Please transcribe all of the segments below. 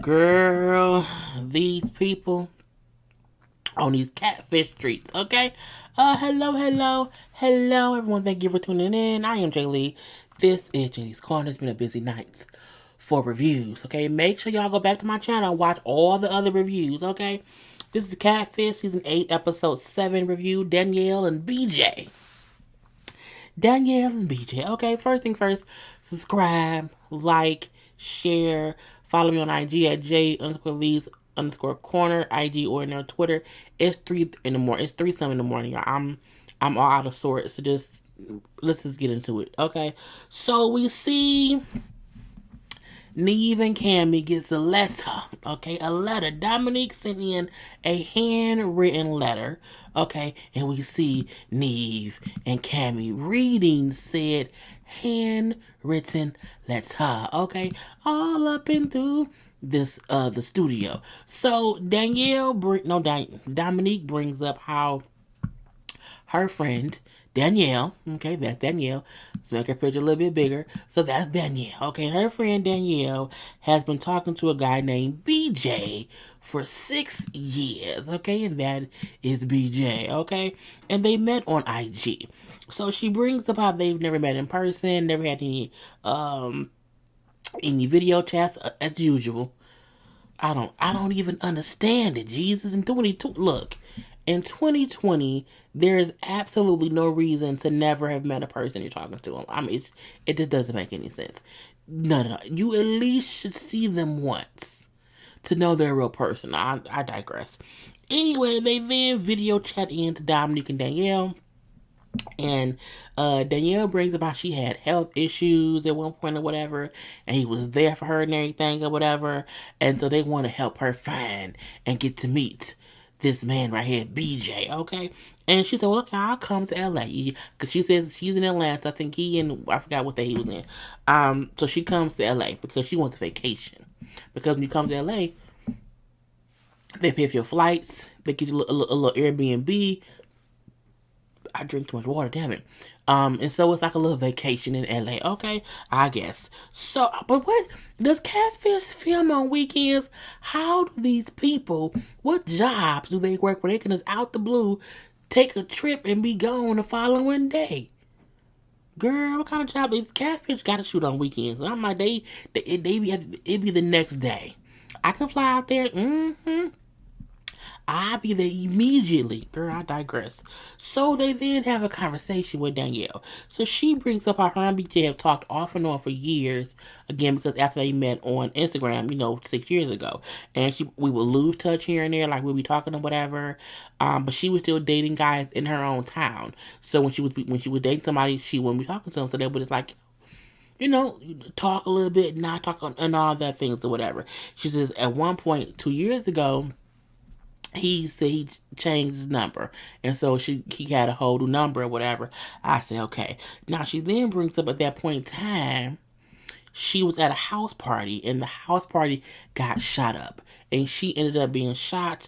Girl, these people on these catfish streets, okay? Hello, everyone. Thank you for tuning in. I am JayLee. This is JLeesCorner. It's been a busy night for reviews, okay? Make sure y'all go back to my channel and watch all the other reviews, okay? This is Catfish, Season 8, Episode 7 review, Danielle and BJ. Danielle and BJ. Okay, first thing first, subscribe, like, share, follow me on IG at J_Lees_Corner, IG or in their Twitter. It's 3 in the morning. It's 3 something in the morning, y'all. I'm all out of sorts, so let's just get into it. Okay. So we see Neve and Cammy gets a letter, okay, a letter. Dominique sent in a handwritten letter, okay, and we see Neve and Cammy reading said handwritten letter, okay, all up and through this the studio. So Dominique brings up how her friend Danielle, okay, that's Danielle. Let's make her picture a little bit bigger. So that's Danielle, okay. Her friend Danielle has been talking to a guy named BJ for 6 years, okay, and that is BJ, okay, and they met on IG. So she brings up how they've never met in person, never had any video chats as usual. I don't even understand it. Jesus, in 22, look, in 2020, there is absolutely no reason to never have met a person you're talking to. I mean, it just doesn't make any sense. No. You at least should see them once to know they're a real person. I digress. Anyway, they then video chat into Dominique and Danielle. And Danielle brings about she had health issues at one point or whatever, and he was there for her and everything or whatever, and so they want to help her find and get to meet this man right here, BJ, okay? And she said, well, okay, I'll come to LA. Because she says she's in Atlanta. I think I forgot what day he was in. So she comes to LA because she wants a vacation. Because when you come to LA, they pay for your flights, they get you a little Airbnb. I drink too much water, damn it. And so it's like a little vacation in LA, okay? I guess. So, but what does Catfish film on weekends? How do these people, what jobs do they work where they can just out the blue take a trip and be gone the following day? Girl, what kind of job is Catfish got to shoot on weekends? I'm like, it be the next day. I can fly out there. I'll be there immediately. Girl, I digress. So they then have a conversation with Danielle. So she brings up how her and BJ have talked off and on for years. Again, because after they met on Instagram, 6 years ago. And we would lose touch here and there, like we'd be talking or whatever. But she was still dating guys in her own town. So when she was dating somebody, she wouldn't be talking to them. So they were just like, talk a little bit, not talk and all that things or whatever. She says at one point 2 years ago, he said he changed his number, and so he had a whole new number or whatever. I said, okay. Now she then brings up at that point in time, she was at a house party, and the house party got shot up, and she ended up being shot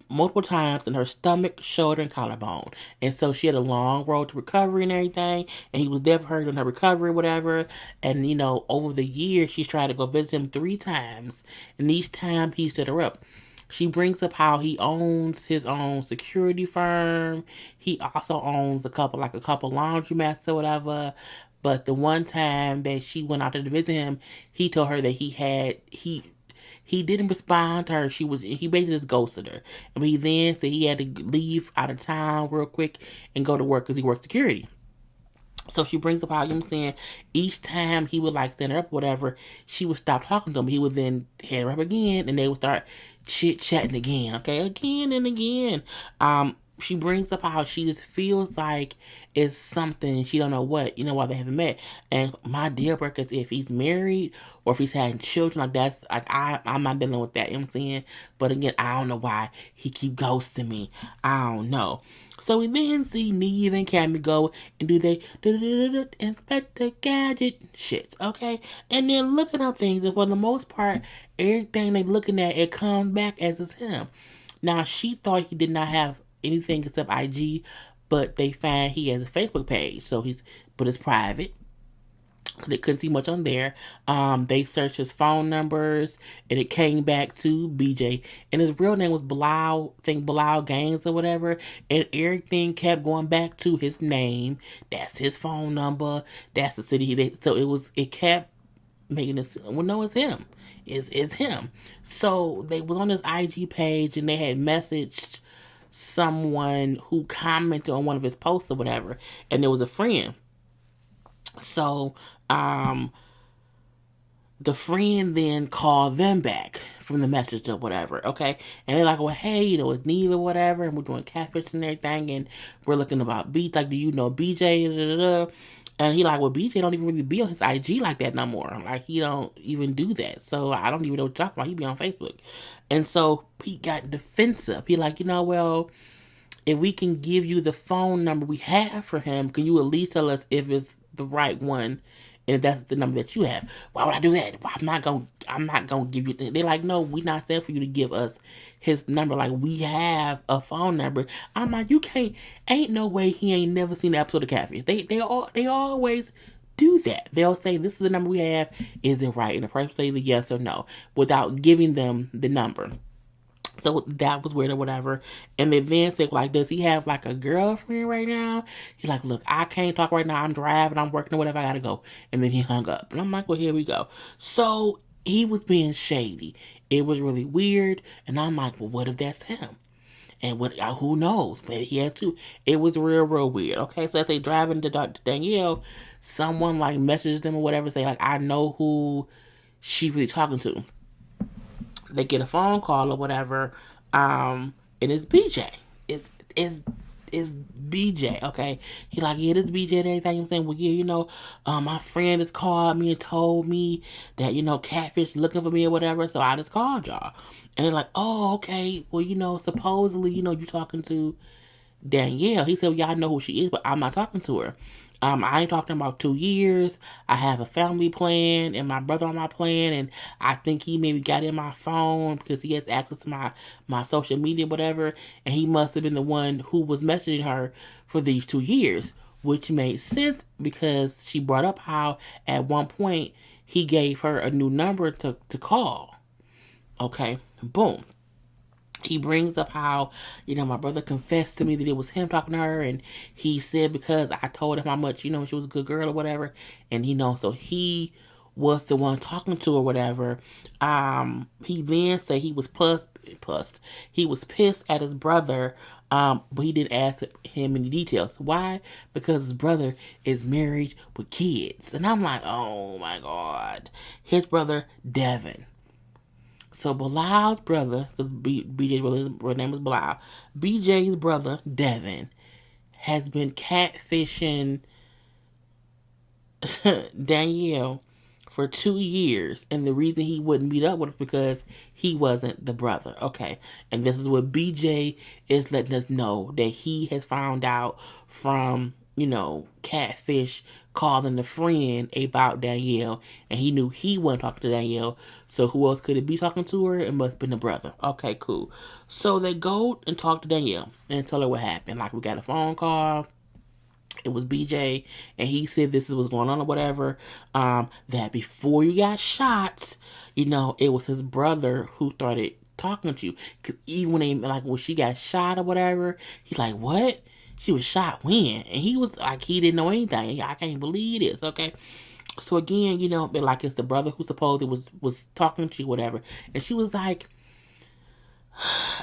multiple times in her stomach, shoulder, and collarbone. And so she had a long road to recovery and everything, and he was there for her in her recovery, whatever. And, over the years, she's tried to go visit him 3 times, and each time he stood her up. She brings up how he owns his own security firm. He also owns a couple laundromats or whatever. But the one time that she went out to visit him, he told her that he didn't respond to her. He basically just ghosted her. And he then said he had to leave out of town real quick and go to work because he worked security. So she brings up how, each time he would stand her up, whatever, she would stop talking to him. He would then head her up again, and they would start chit-chatting again, okay, again and again. She brings up how she just feels like it's something, she don't know what, why they haven't met. And my deal breaker is if he's married or if he's having children, like that's, like, I'm not dealing with that, you know what I'm saying? But again, I don't know why he keep ghosting me. I don't know. So we then see Neve and Cammy go and do they Inspector Gadget shit, okay? And then looking up things, and for the most part, everything they looking at, it comes back as it's him. Now, she thought he did not have anything except IG, but they find he has a Facebook page, but it's private. They couldn't see much on there. They searched his phone numbers and it came back to BJ. And his real name was Bilal, I think Bilal Gaines or whatever. And everything kept going back to his name. That's his phone number. That's the city so it kept making this, well, no, it's him. It's him. So they was on his IG page and they had messaged someone who commented on one of his posts or whatever. And there was a friend. So, the friend then called them back from the message or whatever, okay? And they're like, well, hey, it's Neve or whatever, and we're doing Catfish and everything, and we're looking about BJ, like, do you know BJ? Da, da, da. And he like, well, BJ don't even really be on his IG like that no more. Like, he don't even do that. So I don't even know what you're talking about. He be on Facebook. And so he got defensive. He like, well, if we can give you the phone number we have for him, can you at least tell us if it's the right one? And if that's the number that you have, why would I do that? I'm not gonna give you. They're like, no, we're not saying for you to give us his number. Like, we have a phone number. I'm like, you can't. Ain't no way he ain't never seen the episode of Catfish. They always do that. They'll say, this is the number we have. Is it right? And the person say the yes or no without giving them the number. So that was weird or whatever. And they then said, like, does he have like a girlfriend right now? He's like, look, I can't talk right now. I'm driving, I'm working or whatever, I gotta go. And then he hung up. And I'm like, well, here we go. So he was being shady. It was really weird. And I'm like, well, what if that's him? And what? Who knows? But he had to. It was real weird. Okay, so as they driving to Danielle, someone like messaged them or whatever, say like, I know who she really talking to. They get a phone call or whatever, and it's BJ. It's BJ, okay? He like, yeah, this BJ and everything. I'm saying, well, yeah, my friend has called me and told me that, Catfish looking for me or whatever, so I just called y'all. And they're like, oh, okay, well, supposedly, you talking to Danielle. He said, well, yeah, I know who she is, but I'm not talking to her. I ain't talking about 2 years. I have a family plan and my brother on my plan, and I think he maybe got in my phone because he has access to my social media, whatever, and he must have been the one who was messaging her for these 2 years, which made sense because she brought up how at one point he gave her a new number to call. Okay, boom. He brings up how, my brother confessed to me that it was him talking to her, and he said because I told him how much, she was a good girl or whatever, and so he was the one talking to her or whatever. He then said he was he was pissed at his brother, but he didn't ask him any details. Why? Because his brother is married with kids. And I'm like, oh my God. His brother, Devin. So Bilal's brother, because BJ's brother, his name is Bilal, BJ's brother, Devin, has been catfishing Danielle for 2 years. And the reason he wouldn't meet up with her because he wasn't the brother. Okay. And this is what BJ is letting us know, that he has found out from, Catfish calling a friend about Danielle, and he knew he wasn't talking to Danielle, so who else could it be talking to her? It must have been the brother. Okay, cool. So they go and talk to Danielle and tell her what happened. Like, we got a phone call. It was BJ, and he said this is what's going on or whatever, that before you got shot, it was his brother who started talking to you. Because even when she got shot or whatever, he's like, what? She was shot when? And he was like, he didn't know anything. I can't believe this, okay? So again, like it's the brother who supposedly was talking to you, whatever. And she was like,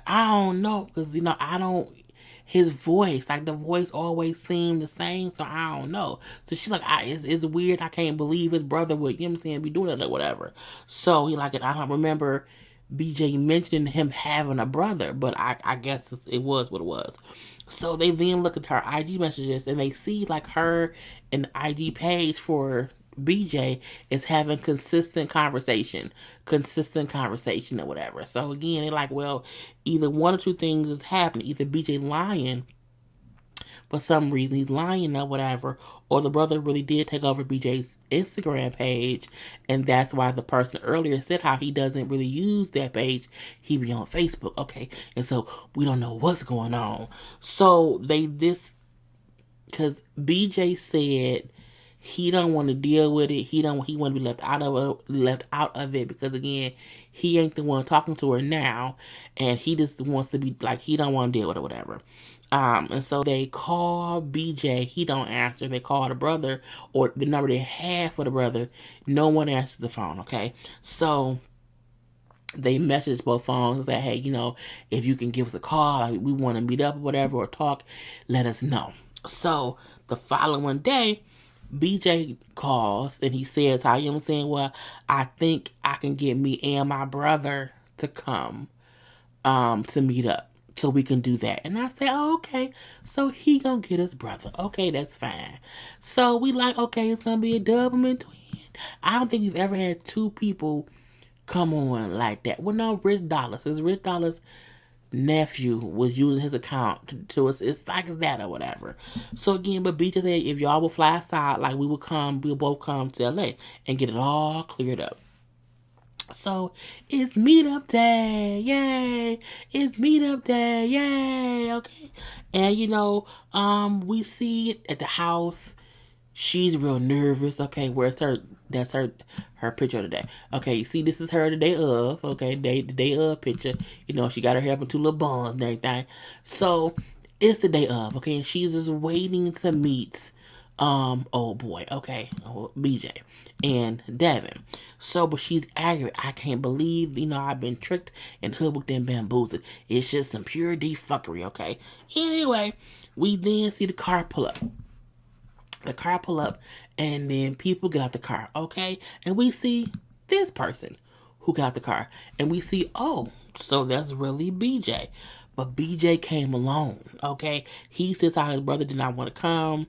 I don't know, because, I don't, his voice, like the voice always seemed the same, so I don't know. So she's like, it's weird, I can't believe his brother would, be doing it or whatever. So he like, I don't remember BJ mentioning him having a brother, but I guess it was what it was. So they then look at her IG messages and they see like her and the IG page for BJ is having consistent conversation or whatever. So again, they're like, well, either one or two things is happening. Either BJ lying for some reason, he's lying or whatever, or the brother really did take over BJ's Instagram page, and that's why the person earlier said how he doesn't really use that page. He be on Facebook, okay? And so we don't know what's going on. So because BJ said he don't want to deal with it. He want to be left out of it because again, he ain't the one talking to her now, and he just wants to be like he don't want to deal with it, whatever. And so they call BJ. He don't answer. They call the brother or the number they have for the brother. No one answers the phone. Okay, so they message both phones that hey, if you can give us a call, like, we want to meet up or whatever or talk, let us know. So the following day, BJ calls and he says, "How you saying? Well, I think I can get me and my brother to come to meet up, so we can do that." And I say, "Oh, okay." So he gonna get his brother. Okay, that's fine. So we like, okay, it's gonna be a double twin. I don't think we've ever had two people come on like that. Well, no, Rich Dollars. It's Rich Dollars' nephew was using his account to it's like that or whatever. So again, but BJ said if y'all would fly aside, like we'll both come to LA and get it all cleared up. So it's meetup day, yay! It's meetup day, yay! Okay, and we see it at the house. She's real nervous. Okay, where's her? That's her picture today. Okay, you see, this is her the day of. Okay, the day of picture. She got her hair up in two little buns and everything. So it's the day of. Okay, and she's just waiting to meet old boy. Okay, BJ and Devin. So, but she's accurate. I can't believe I've been tricked and hoodwinked and bamboozled. It's just some pure D fuckery. Okay. Anyway, we then see the car pull up. And then people get out the car, okay? And we see this person who got out the car. And we see, oh, so that's really BJ. But BJ came alone, okay? He says how his brother did not want to come.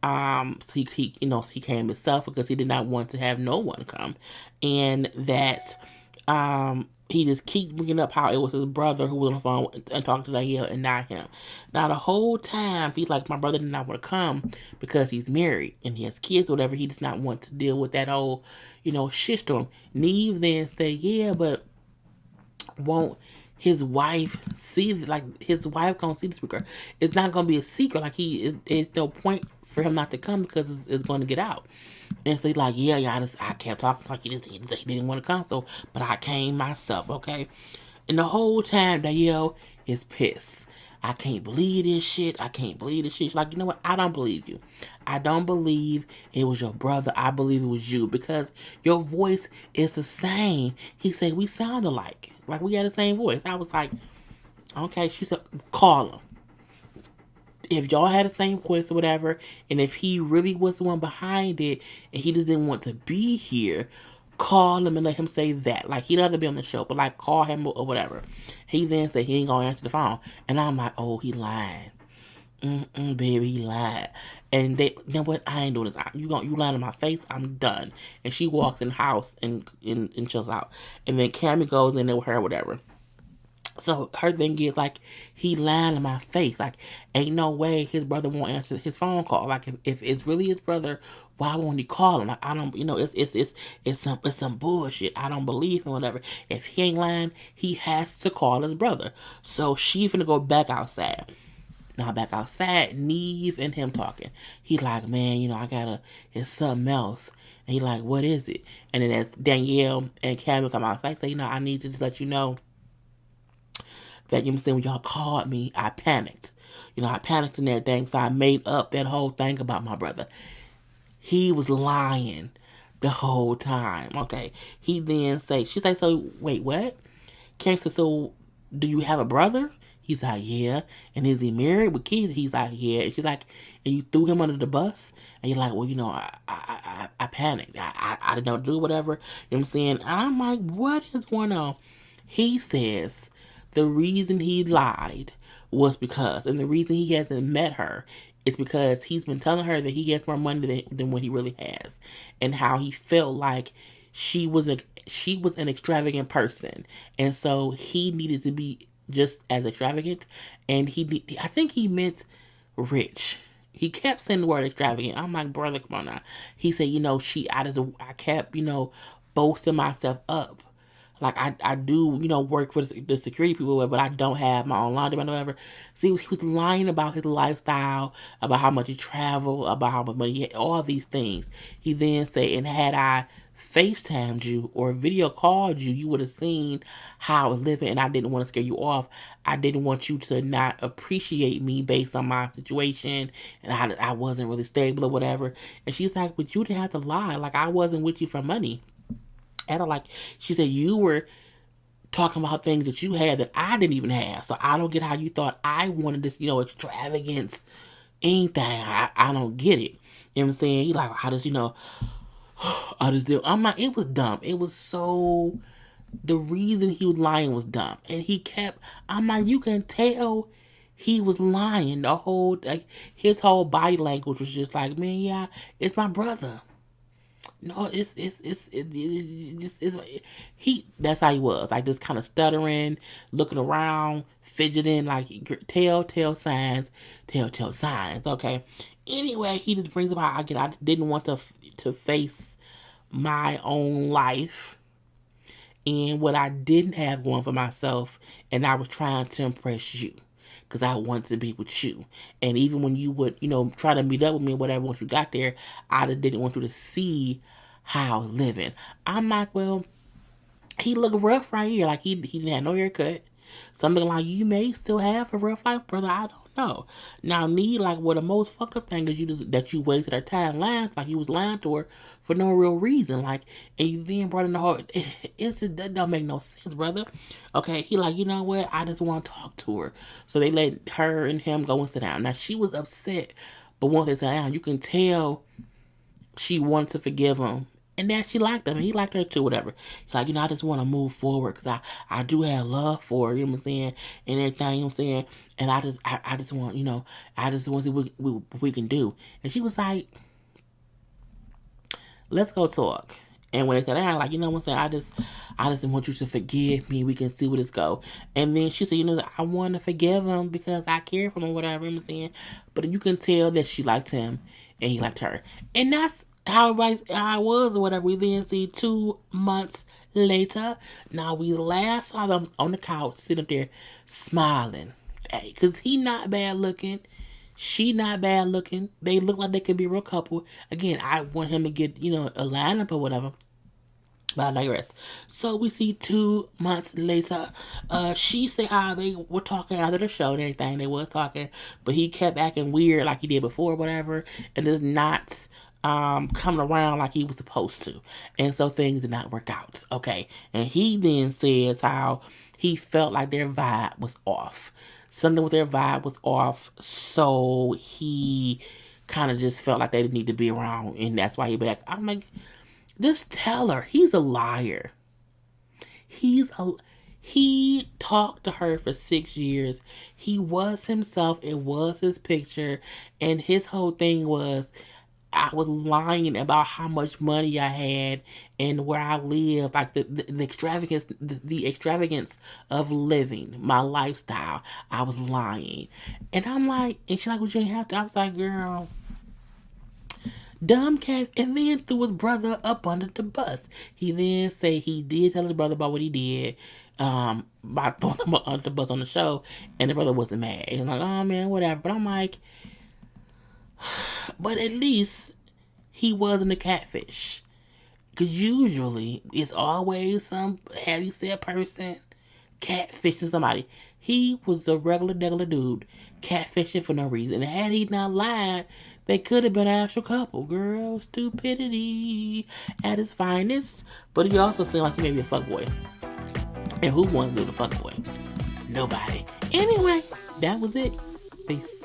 So he came himself because he did not want to have no one come. And that, he just keeps bringing up how it was his brother who was on the phone and talking to Danielle and not him. Now, the whole time, he's like, my brother did not want to come because he's married and he has kids or whatever. He does not want to deal with that whole, shitstorm. Neve then said, yeah, but won't his wife see, like, his wife gonna see this because it's not gonna be a secret. Like, it's no point for him not to come because it's going to get out. And so he's like, yeah, I kept talking like he didn't want to come, so, but I came myself, okay? And the whole time, Danielle is pissed. I can't believe this shit. She's like, you know what? I don't believe you. I don't believe it was your brother. I believe it was you because your voice is the same. He said, we sound alike. Like, we had the same voice. I was like, okay. She said, call him. If y'all had the same voice or whatever, and if he really was the one behind it, and he just didn't want to be here, call him and let him say that. Like, he doesn't have to be on the show, but like, call him or whatever. He then said he ain't gonna answer the phone. And I'm like, oh, he lied. Baby, he lied. And they, you know what? I ain't doing this. You lying in my face. I'm done. And she walks in the house and chills out. And then Cammy goes in there with her, whatever. So her thing is like, he lied in my face. Like, ain't no way his brother won't answer his phone call. Like, if it's really his brother, why won't he call him? Like, I don't, it's some bullshit. I don't believe him, whatever. If he ain't lying, he has to call his brother. So she finna go back outside. Now back outside, Neve and him talking. He like, man, it's something else. And he like, what is it? And then as Danielle and Cammy come outside, say, I need to just let you know that, when y'all called me, I panicked. I panicked and everything, so I made up that whole thing about my brother. He was lying the whole time, okay? He then she say, so, wait, what? Cam said, so, do you have a brother? He's like, yeah. And is he married with kids? He's like, yeah. And she's like, and you threw him under the bus? And you're like, well, I panicked. I didn't know what to do, whatever. You know what I'm saying? I'm like, what is going on? He says the reason he lied was because, and the reason he hasn't met her is because he's been telling her that he has more money than what he really has, and how he felt like she was an extravagant person, and so he needed to be just as extravagant, and I think he meant rich. He kept saying the word extravagant. I'm like, brother, come on now. He said, I kept, boasting myself up Like I do, work for the security people, but I don't have my own laundry or whatever. See, he was lying about his lifestyle, about how much he traveled, about how much money he had, all these things. He then said, and had I FaceTimed you or video called you, you would have seen how I was living, and I didn't want to scare you off. I didn't want you to not appreciate me based on my situation, and I wasn't really stable or whatever. And she's like, but you didn't have to lie. Like, I wasn't with you for money. And like she said, you were talking about things that you had that I didn't even have. So I don't get how you thought I wanted this, extravagance, anything. I don't get it. You know what I'm saying? He like, I just do. I'm like, it was dumb. It was so, the reason he was lying was dumb. And I'm like, you can tell he was lying. His whole body language was just like, man, yeah, it's my brother. No, he. That's how he was. Like, just kind of stuttering, looking around, fidgeting, like telltale signs. Okay. Anyway, he just brings up how I didn't want to face my own life and what I didn't have going for myself, and I was trying to impress you. Because I wanted to be with you. And even when you would, try to meet up with me or whatever, once you got there, I just didn't want you to see how I was living. I'm like, well, he looked rough right here. Like, he didn't have no haircut. Something like, you may still have a rough life, brother. I don't know. Now, me, like, the most fucked up thing is that you wasted our time lying. Like, you was lying to her for no real reason. Like, and you then brought in the whole, that don't make no sense, brother. Okay, he like, you know what? I just want to talk to her. So they let her and him go and sit down. Now, she was upset, but once they sat down, you can tell she wanted to forgive him. And that she liked him, and he liked her too, whatever. He's like, I just want to move forward, because I do have love for her, you know what I'm saying, and everything, you know what I'm saying, and I just want, I just want to see what we can do. And she was like, let's go talk. And when they said that, like, you know what I'm saying, I just want you to forgive me, we can see where this go. And then she said, I want to forgive him because I care for him, whatever, you know what I'm saying, but you can tell that she liked him, and he liked her. And that's how I was or whatever. We then see 2 months later. Now, we last saw them on the couch sitting up there smiling. Hey, because he not bad looking. She not bad looking. They look like they could be a real couple. Again, I want him to get, a lineup or whatever. But I digress. So we see 2 months later. She said how they were talking after the show and everything. They was talking. But he kept acting weird like he did before or whatever. And is not coming around like he was supposed to. And so things did not work out. Okay. And he then says how he felt like their vibe was off. Something with their vibe was off. So he kind of just felt like they didn't need to be around. And that's why he back. I'm like, just tell her. He's a liar. He talked to her for 6 years. He was himself. It was his picture. And his whole thing was, I was lying about how much money I had and where I lived, like the extravagance of living, my lifestyle. I was lying. And I'm like, and she's like, well, you didn't have to. I was like, girl, dumb cat. And then threw his brother up under the bus. He then said he did tell his brother about what he did, by throwing him under the bus on the show, and the brother wasn't mad. He's like, oh man, whatever. But I'm like, but at least he wasn't a catfish. Because usually it's always some heavy-set person catfishing somebody. He was a regular dude catfishing for no reason. And had he not lied, they could have been an actual couple. Girl, stupidity at its finest. But he also seemed like he may be a fuckboy. And who wants to be the fuckboy? Nobody. Anyway, that was it. Peace.